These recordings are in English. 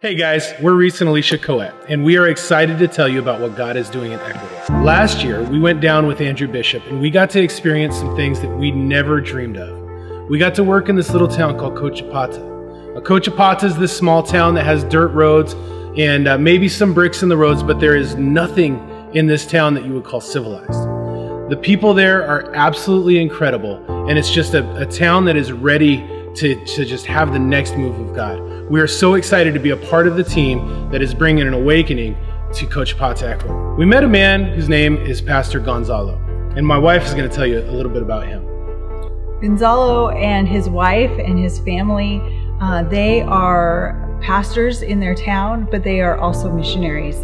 Hey guys, we're Reese and Alicia Caouette, and we are excited to tell you about what God is doing in Ecuador. Last year, we went down with Andrew Bishop, and we got to experience some things that we never dreamed of. We got to work in this little town called Caouette. Caouette is this small town that has dirt roads and maybe some bricks in the roads, but there is nothing in this town that you would call civilized. The people there are absolutely incredible, and it's just a town that is ready to just have the next move of God. We are so excited to be a part of the team that is bringing an awakening to Caouette, Ecuador. We met a man whose name is Pastor Gonzalo, and my wife is going to tell you a little bit about him. Gonzalo and his wife and his family, they are pastors in their town, but they are also missionaries,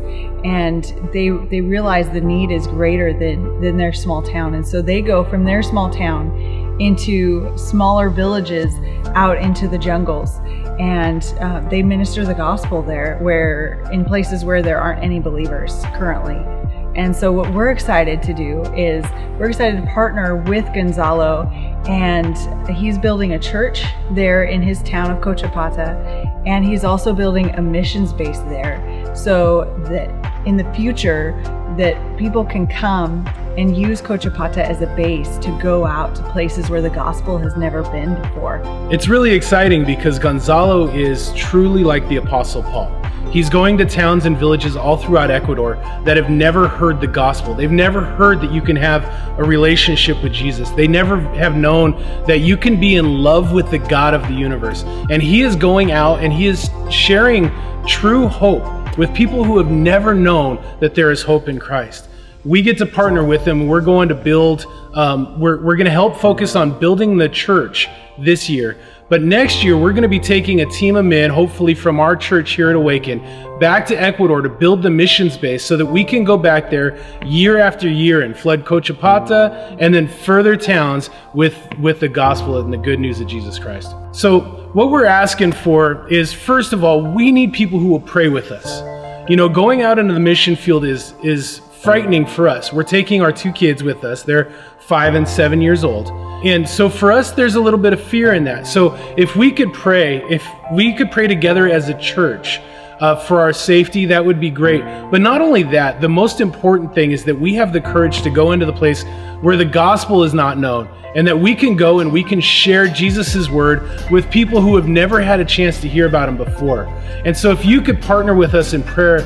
and they realize the need is greater than their small town, and so they go from their small town into smaller villages out into the jungles, and they minister the gospel there, where in places where there aren't any believers currently. And so what we're excited to do is we're excited to partner with Gonzalo, and he's building a church there in his town of Caouette, and he's also building a missions base there, so that in the future that people can come and use Caouette as a base to go out to places where the gospel has never been before. It's really exciting because Gonzalo is truly like the Apostle Paul. He's going to towns and villages all throughout Ecuador that have never heard the gospel. They've never heard that you can have a relationship with Jesus. They never have known that you can be in love with the God of the universe. And he is going out and he is sharing true hope with people who have never known that there is hope in Christ. We get to partner with them. We're going to build, we're going to help focus on building the church this year. But next year, we're going to be taking a team of men, hopefully from our church here at Awaken, back to Ecuador to build the missions base so that we can go back there year after year and flood Caouette and then further towns with the gospel and the good news of Jesus Christ. So what we're asking for is, first of all, we need people who will pray with us. You know, going out into the mission field is frightening for us. We're taking our two kids with us. They're 5 and 7 years old. And so for us, there's a little bit of fear in that. So if we could pray together as a church for our safety, that would be great. But not only that, the most important thing is that we have the courage to go into the place where the gospel is not known, and that we can go and we can share Jesus's word with people who have never had a chance to hear about him before. And so if you could partner with us in prayer,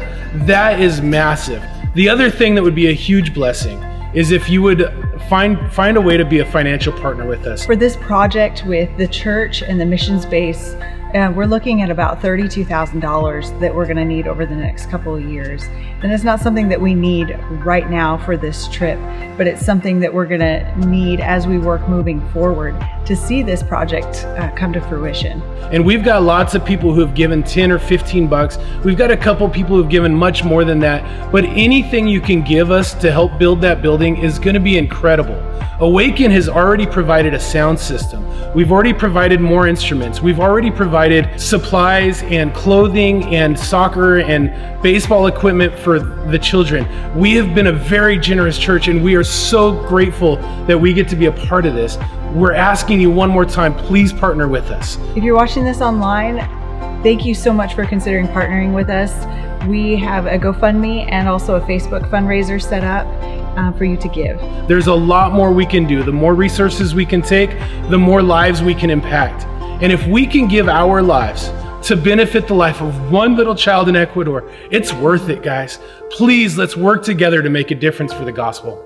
that is massive. The other thing that would be a huge blessing is if you would find a way to be a financial partner with us. For this project with the church and the missions base, we're looking at about $32,000 that we're going to need over the next couple of years. And it's not something that we need right now for this trip, but it's something that we're going to need as we work moving forward to see this project come to fruition. And we've got lots of people who have given 10 or 15 bucks. We've got a couple people who've given much more than that. But anything you can give us to help build that building is going to be incredible. Awaken has already provided a sound system. We've already provided more instruments. We've already provided supplies and clothing and soccer and baseball equipment for the children. We have been a very generous church, and we are so grateful that we get to be a part of this. We're asking you one more time, please partner with us. If you're watching this online, thank you so much for considering partnering with us. We have a GoFundMe and also a Facebook fundraiser set up for you to give. There's a lot more we can do. The more resources we can take, the more lives we can impact. And if we can give our lives to benefit the life of one little child in Ecuador, it's worth it, guys. Please, let's work together to make a difference for the gospel.